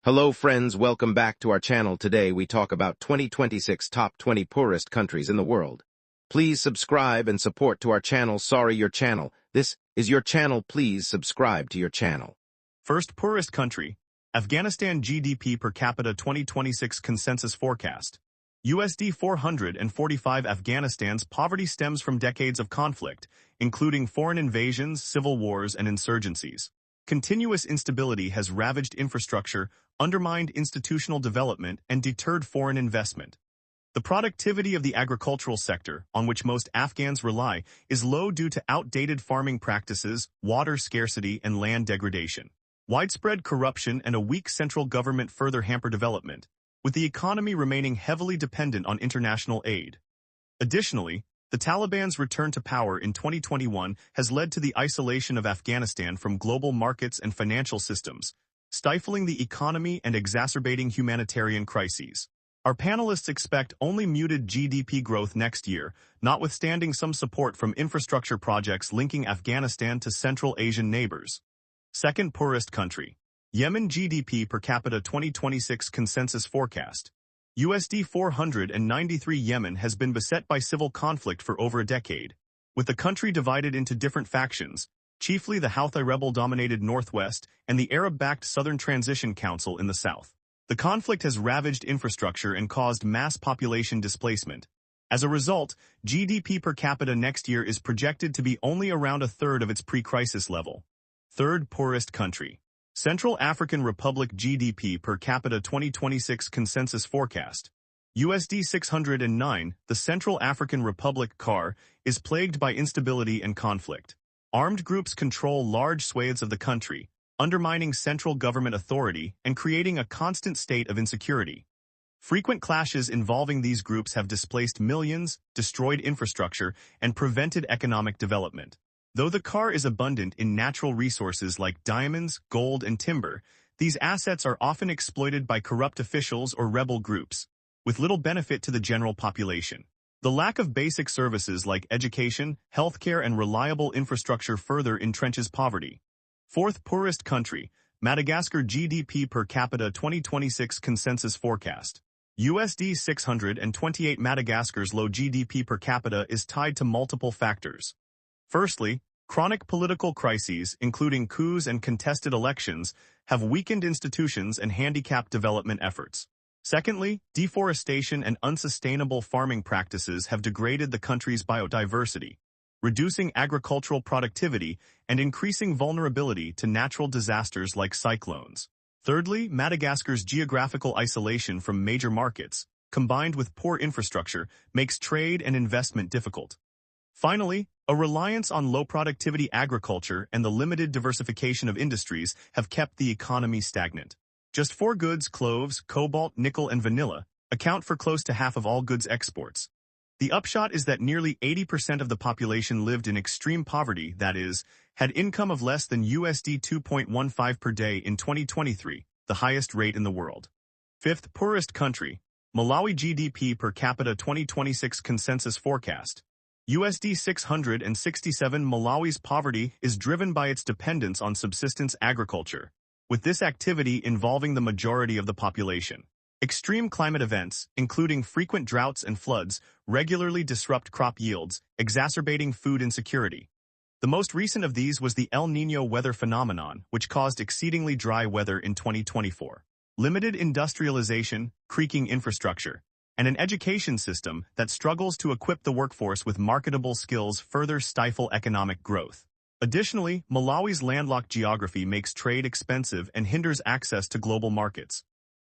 Hello friends, welcome back to our channel. Today we talk about 2026 top 20 poorest countries in the world. Please subscribe and support to our channel. Sorry, your channel. This is your channel. Please subscribe to your channel. First poorest country, Afghanistan. GDP per capita 2026 consensus forecast. USD 445. Afghanistan's poverty stems from decades of conflict, including foreign invasions, civil wars, and insurgencies. Continuous instability has ravaged infrastructure, undermined institutional development, and deterred foreign investment. The productivity of the agricultural sector, on which most Afghans rely, is low due to outdated farming practices, water scarcity, and land degradation. Widespread corruption and a weak central government further hamper development, with the economy remaining heavily dependent on international aid. Additionally, the Taliban's return to power in 2021 has led to the isolation of Afghanistan from global markets and financial systems, stifling the economy and exacerbating humanitarian crises. Our panelists expect only muted GDP growth next year, notwithstanding some support from infrastructure projects linking Afghanistan to Central Asian neighbors. Second poorest country, Yemen. GDP per capita 2026 consensus forecast. USD 493. Yemen has been beset by civil conflict for over a decade, with the country divided into different factions, chiefly the Houthi rebel-dominated northwest and the Arab-backed Southern Transition Council in the south. The conflict has ravaged infrastructure and caused mass population displacement. As a result, GDP per capita next year is projected to be only around a third of its pre-crisis level. Third poorest country, Central African Republic. GDP per capita 2026 consensus forecast. USD 609. The Central African Republic (CAR) is plagued by instability and conflict. Armed groups control large swathes of the country, undermining central government authority and creating a constant state of insecurity. Frequent clashes involving these groups have displaced millions, destroyed infrastructure, and prevented economic development. Though the CAR is abundant in natural resources like diamonds, gold, and timber, these assets are often exploited by corrupt officials or rebel groups, with little benefit to the general population. The lack of basic services like education, healthcare, and reliable infrastructure further entrenches poverty. Fourth poorest country, Madagascar. GDP per capita 2026 consensus forecast. USD 628. Madagascar's low GDP per capita is tied to multiple factors. Firstly, chronic political crises, including coups and contested elections, have weakened institutions and handicapped development efforts. Secondly, deforestation and unsustainable farming practices have degraded the country's biodiversity, reducing agricultural productivity and increasing vulnerability to natural disasters like cyclones. Thirdly, Madagascar's geographical isolation from major markets, combined with poor infrastructure, makes trade and investment difficult. Finally, a reliance on low-productivity agriculture and the limited diversification of industries have kept the economy stagnant. Just four goods, cloves, cobalt, nickel, and vanilla, account for close to half of all goods exports. The upshot is that nearly 80% of the population lived in extreme poverty, that is, had income of less than USD 2.15 per day in 2023, the highest rate in the world. Fifth poorest country, Malawi. GDP per capita 2026 consensus forecast. USD 667. Malawi's poverty is driven by its dependence on subsistence agriculture, with this activity involving the majority of the population. Extreme climate events, including frequent droughts and floods, regularly disrupt crop yields, exacerbating food insecurity. The most recent of these was the El Niño weather phenomenon, which caused exceedingly dry weather in 2024. Limited industrialization, creaking infrastructure, and an education system that struggles to equip the workforce with marketable skills further stifle economic growth. Additionally, Malawi's landlocked geography makes trade expensive and hinders access to global markets.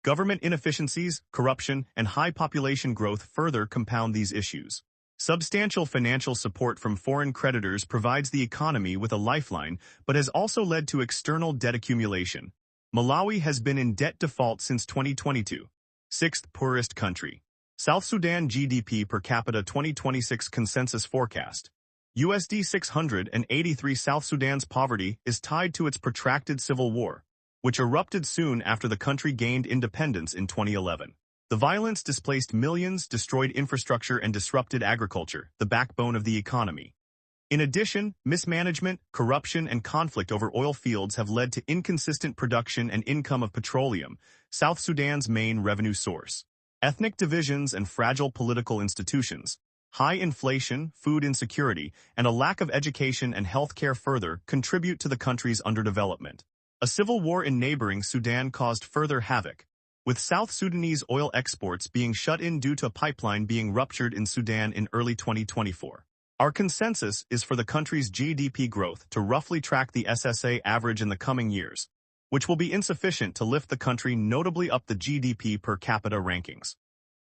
Government inefficiencies, corruption, and high population growth further compound these issues. Substantial financial support from foreign creditors provides the economy with a lifeline, but has also led to external debt accumulation. Malawi has been in debt default since 2022. Sixth poorest country, South Sudan. GDP per capita 2026 consensus forecast. USD 683. South Sudan's poverty is tied to its protracted civil war, which erupted soon after the country gained independence in 2011. The violence displaced millions, destroyed infrastructure, and disrupted agriculture, the backbone of the economy. In addition, mismanagement, corruption, and conflict over oil fields have led to inconsistent production and income of petroleum, South Sudan's main revenue source. Ethnic divisions and fragile political institutions, high inflation, food insecurity, and a lack of education and health care further contribute to the country's underdevelopment. A civil war in neighboring Sudan caused further havoc, with South Sudanese oil exports being shut in due to a pipeline being ruptured in Sudan in early 2024. Our consensus is for the country's GDP growth to roughly track the SSA average in the coming years, which will be insufficient to lift the country notably up the GDP per capita rankings.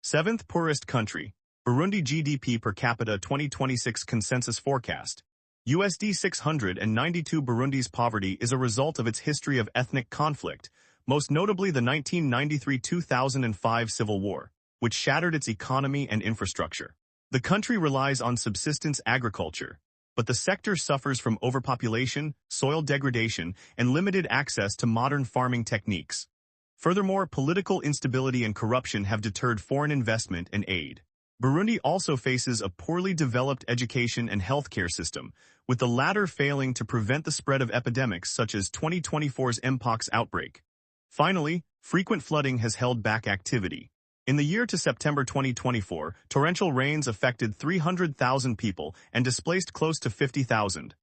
7th poorest country, Burundi GDP per capita 2026 consensus forecast. USD 692. Burundi's poverty is a result of its history of ethnic conflict, most notably the 1993-2005 civil war, which shattered its economy and infrastructure. The country relies on subsistence agriculture, but the sector suffers from overpopulation, soil degradation, and limited access to modern farming techniques. Furthermore, political instability and corruption have deterred foreign investment and aid. Burundi also faces a poorly developed education and healthcare system, with the latter failing to prevent the spread of epidemics such as 2024's Mpox outbreak. Finally, frequent flooding has held back activity. In the year to September 2024, torrential rains affected 300,000 people and displaced close to 50,000.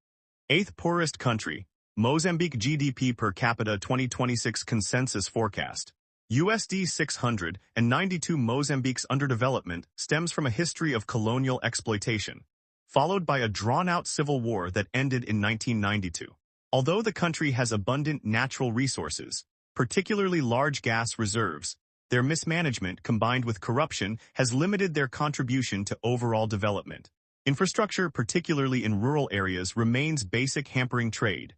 8th poorest country, Mozambique GDP per capita 2026 consensus forecast. USD 692. Mozambique's underdevelopment stems from a history of colonial exploitation, followed by a drawn-out civil war that ended in 1992. Although the country has abundant natural resources, particularly large gas reserves, their mismanagement combined with corruption has limited their contribution to overall development. Infrastructure, particularly in rural areas, remains basic, hampering trade.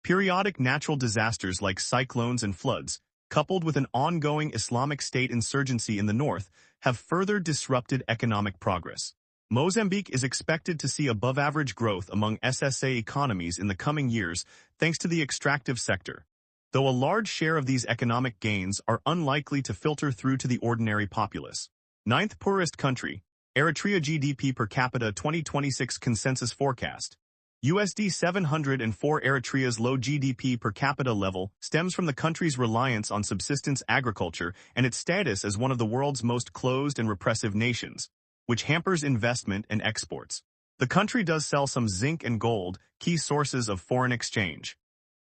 Periodic natural disasters like cyclones and floods, coupled with an ongoing Islamic State insurgency in the north, have further disrupted economic progress. Mozambique is expected to see above-average growth among SSA economies in the coming years thanks to the extractive sector, though a large share of these economic gains are unlikely to filter through to the ordinary populace. 9th poorest country, Eritrea GDP per capita 2026 consensus forecast. USD 704. Eritrea's low GDP per capita level stems from the country's reliance on subsistence agriculture and its status as one of the world's most closed and repressive nations, which hampers investment and exports. The country does sell some zinc and gold, key sources of foreign exchange.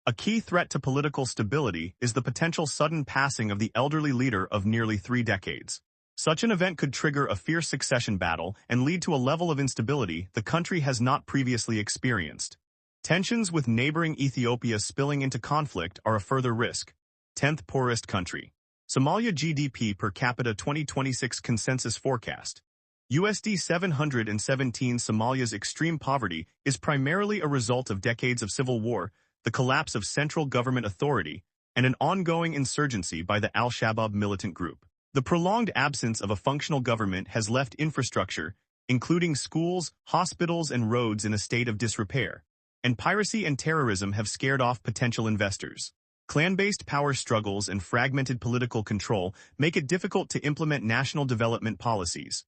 A key threat to political stability is the potential sudden passing of the elderly leader of nearly 3 decades. Such an event could trigger a fierce succession battle and lead to a level of instability the country has not previously experienced. Tensions with neighboring Ethiopia spilling into conflict are a further risk. 10th poorest country, Somalia GDP per capita 2026 consensus forecast. USD 717. Somalia's extreme poverty is primarily a result of decades of civil war, the collapse of central government authority, and an ongoing insurgency by the al-Shabaab militant group. The prolonged absence of a functional government has left infrastructure, including schools, hospitals, and roads, in a state of disrepair, and piracy and terrorism have scared off potential investors. Clan-based power struggles and fragmented political control make it difficult to implement national development policies.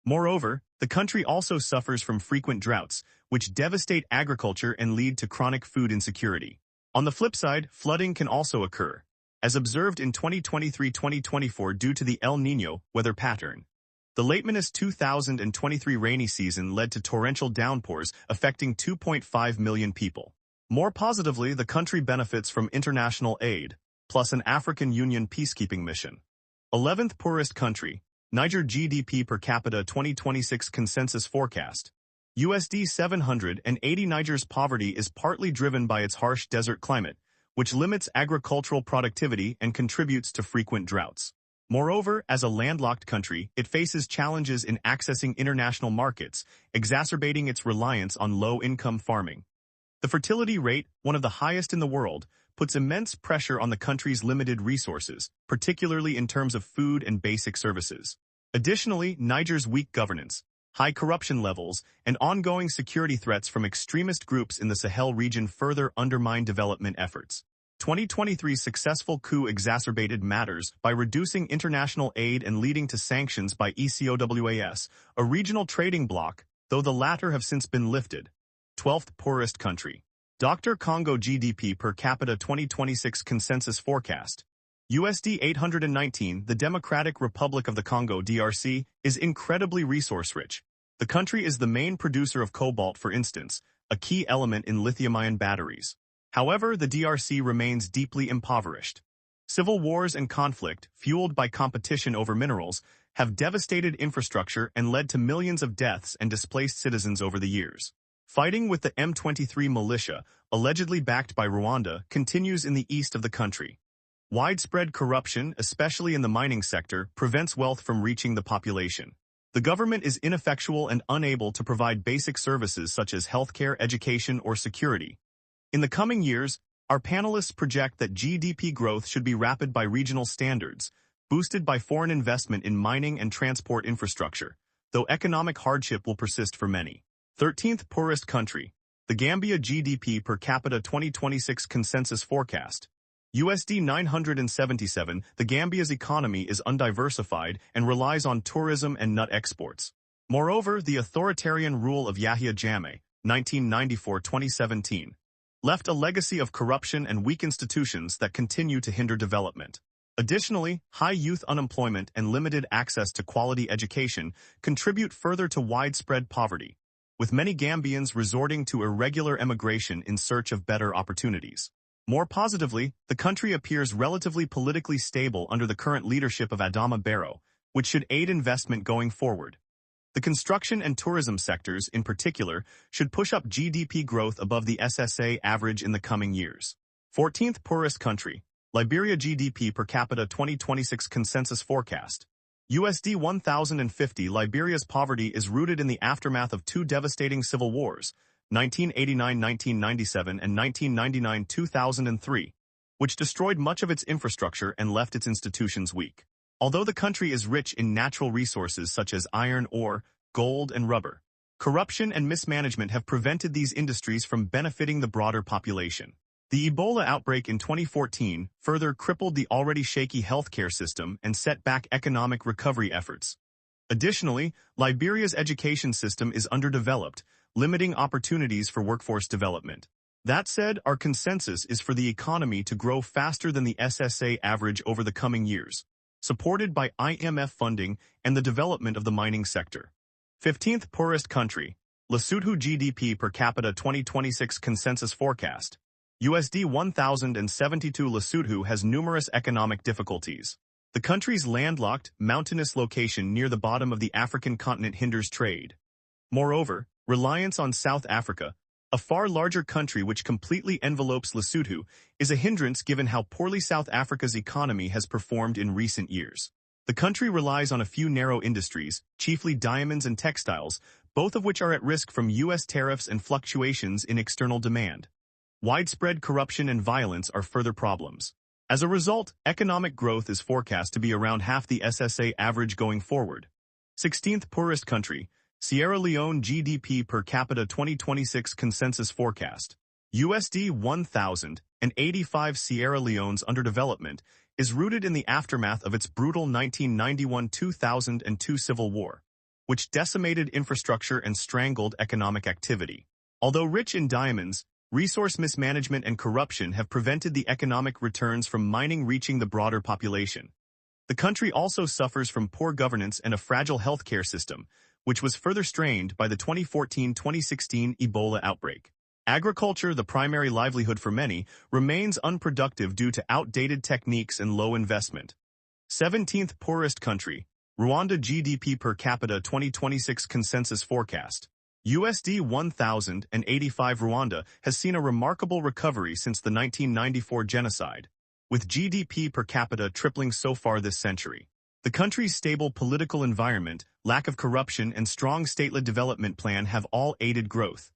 Moreover, the country also suffers from frequent droughts, which devastate agriculture and lead to chronic food insecurity. On the flip side, flooding can also occur, as observed in 2023-2024 due to the El Niño weather pattern. The late 2023 rainy season led to torrential downpours affecting 2.5 million people. More positively, the country benefits from international aid, plus an African Union peacekeeping mission. 11th poorest country, Niger GDP per capita 2026 consensus forecast. USD 780. Niger's poverty is partly driven by its harsh desert climate, which limits agricultural productivity and contributes to frequent droughts. Moreover, as a landlocked country, it faces challenges in accessing international markets, exacerbating its reliance on low-income farming. The fertility rate, one of the highest in the world, puts immense pressure on the country's limited resources, particularly in terms of food and basic services. Additionally, Niger's weak governance, high corruption levels, and ongoing security threats from extremist groups in the Sahel region further undermine development efforts. 2023's successful coup exacerbated matters by reducing international aid and leading to sanctions by ECOWAS, a regional trading bloc, though the latter have since been lifted. 12th poorest country. Dr. Congo GDP per capita 2026 consensus forecast. USD 819. The Democratic Republic of the Congo (DRC) is incredibly resource-rich. The country is the main producer of cobalt, for instance, a key element in lithium-ion batteries. However, the DRC remains deeply impoverished. Civil wars and conflict, fueled by competition over minerals, have devastated infrastructure and led to millions of deaths and displaced citizens over the years. Fighting with the M23 militia, allegedly backed by Rwanda, continues in the east of the country. Widespread corruption, especially in the mining sector, prevents wealth from reaching the population. The government is ineffectual and unable to provide basic services such as healthcare, education, or security. In the coming years, our panelists project that GDP growth should be rapid by regional standards, boosted by foreign investment in mining and transport infrastructure, though economic hardship will persist for many. 13th poorest country. The Gambia GDP per capita 2026 consensus forecast. USD 977. The Gambia's economy is undiversified and relies on tourism and nut exports. Moreover, the authoritarian rule of Yahya Jammeh, 1994-2017, left a legacy of corruption and weak institutions that continue to hinder development. Additionally, high youth unemployment and limited access to quality education contribute further to widespread poverty, with many Gambians resorting to irregular emigration in search of better opportunities. More positively, the country appears relatively politically stable under the current leadership of Adama Barrow, which should aid investment going forward. The construction and tourism sectors, in particular, should push up GDP growth above the SSA average in the coming years. 14th poorest country. Liberia GDP per capita 2026 consensus forecast. USD 1,050. Liberia's poverty is rooted in the aftermath of two devastating civil wars, 1989-1997 and 1999-2003, which destroyed much of its infrastructure and left its institutions weak. Although the country is rich in natural resources such as iron ore, gold, and rubber, corruption and mismanagement have prevented these industries from benefiting the broader population. The Ebola outbreak in 2014 further crippled the already shaky healthcare system and set back economic recovery efforts. Additionally, Liberia's education system is underdeveloped, limiting opportunities for workforce development. That said, our consensus is for the economy to grow faster than the SSA average over the coming years, supported by IMF funding and the development of the mining sector. 15th poorest country. Lesotho GDP per capita 2026 consensus forecast. USD 1,072. Lesotho has numerous economic difficulties. The country's landlocked, mountainous location near the bottom of the African continent hinders trade. Moreover, reliance on South Africa, a far larger country which completely envelopes Lesotho, is a hindrance given how poorly South Africa's economy has performed in recent years. The country relies on a few narrow industries, chiefly diamonds and textiles, both of which are at risk from U.S. tariffs and fluctuations in external demand. Widespread corruption and violence are further problems. As a result, economic growth is forecast to be around half the SSA average going forward. 16th poorest country. Sierra Leone GDP per capita 2026 consensus forecast. USD 1,085. Sierra Leone's underdevelopment is rooted in the aftermath of its brutal 1991-2002 civil war, which decimated infrastructure and strangled economic activity. Although rich in diamonds, resource mismanagement and corruption have prevented the economic returns from mining reaching the broader population. The country also suffers from poor governance and a fragile healthcare system, which was further strained by the 2014-2016 Ebola outbreak. Agriculture, the primary livelihood for many, remains unproductive due to outdated techniques and low investment. 17th poorest country. Rwanda GDP per capita 2026 consensus forecast. USD 1,085. Rwanda has seen a remarkable recovery since the 1994 genocide, with GDP per capita tripling so far this century. The country's stable political environment, lack of corruption, and strong state-led development plan have all aided growth.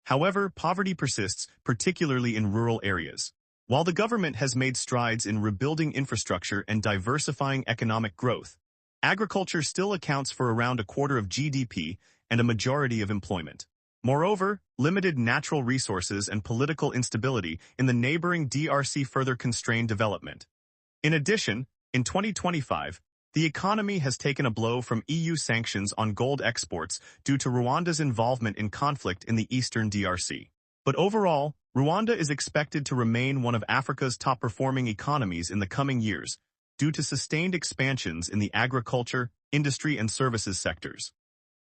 However, poverty persists, particularly in rural areas. While the government has made strides in rebuilding infrastructure and diversifying economic growth, agriculture still accounts for around a quarter of GDP and a majority of employment. Moreover, limited natural resources and political instability in the neighboring DRC further constrain development. In addition, in 2025, The economy has taken a blow from EU sanctions on gold exports due to Rwanda's involvement in conflict in the eastern DRC. But overall, Rwanda is expected to remain one of Africa's top-performing economies in the coming years due to sustained expansions in the agriculture, industry, and services sectors.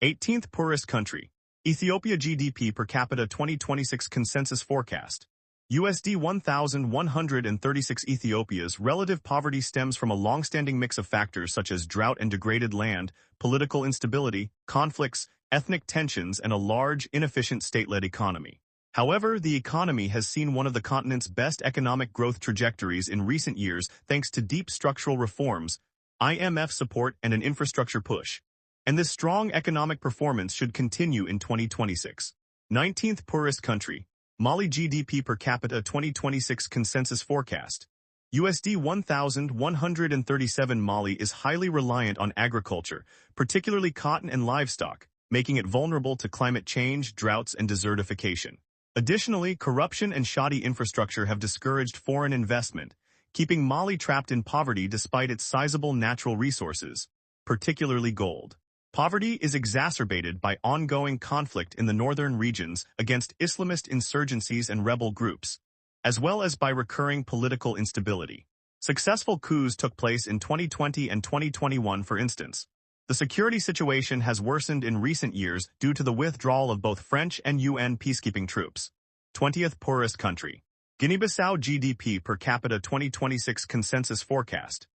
18th poorest country. Ethiopia GDP per capita 2026 consensus forecast. USD 1,136. Ethiopia's relative poverty stems from a long-standing mix of factors such as drought and degraded land, political instability, conflicts, ethnic tensions, and a large, inefficient state-led economy. However, the economy has seen one of the continent's best economic growth trajectories in recent years thanks to deep structural reforms, IMF support, and an infrastructure push. And this strong economic performance should continue in 2026. 19th poorest country. Mali GDP per capita 2026 consensus forecast. USD 1,137. Mali is highly reliant on agriculture, particularly cotton and livestock, making it vulnerable to climate change, droughts, and desertification. Additionally, corruption and shoddy infrastructure have discouraged foreign investment, keeping Mali trapped in poverty despite its sizable natural resources, particularly gold. Poverty is exacerbated by ongoing conflict in the northern regions against Islamist insurgencies and rebel groups, as well as by recurring political instability. Successful coups took place in 2020 and 2021, for instance. The security situation has worsened in recent years due to the withdrawal of both French and UN peacekeeping troops. 20th poorest country. Guinea-Bissau GDP per capita 2026 consensus forecast.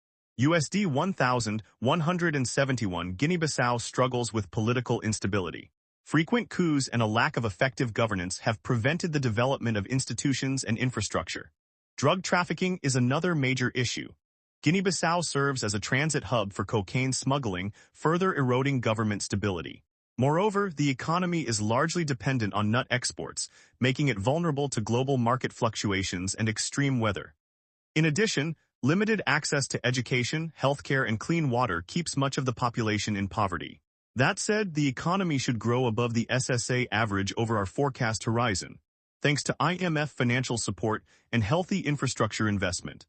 USD 1,171. Guinea-Bissau struggles with political instability. Frequent coups and a lack of effective governance have prevented the development of institutions and infrastructure. Drug trafficking is another major issue. Guinea-Bissau serves as a transit hub for cocaine smuggling, further eroding government stability. Moreover, the economy is largely dependent on nut exports, making it vulnerable to global market fluctuations and extreme weather. In addition, limited access to education, healthcare, and clean water keeps much of the population in poverty. That said, the economy should grow above the SSA average over our forecast horizon, thanks to IMF financial support and healthy infrastructure investment.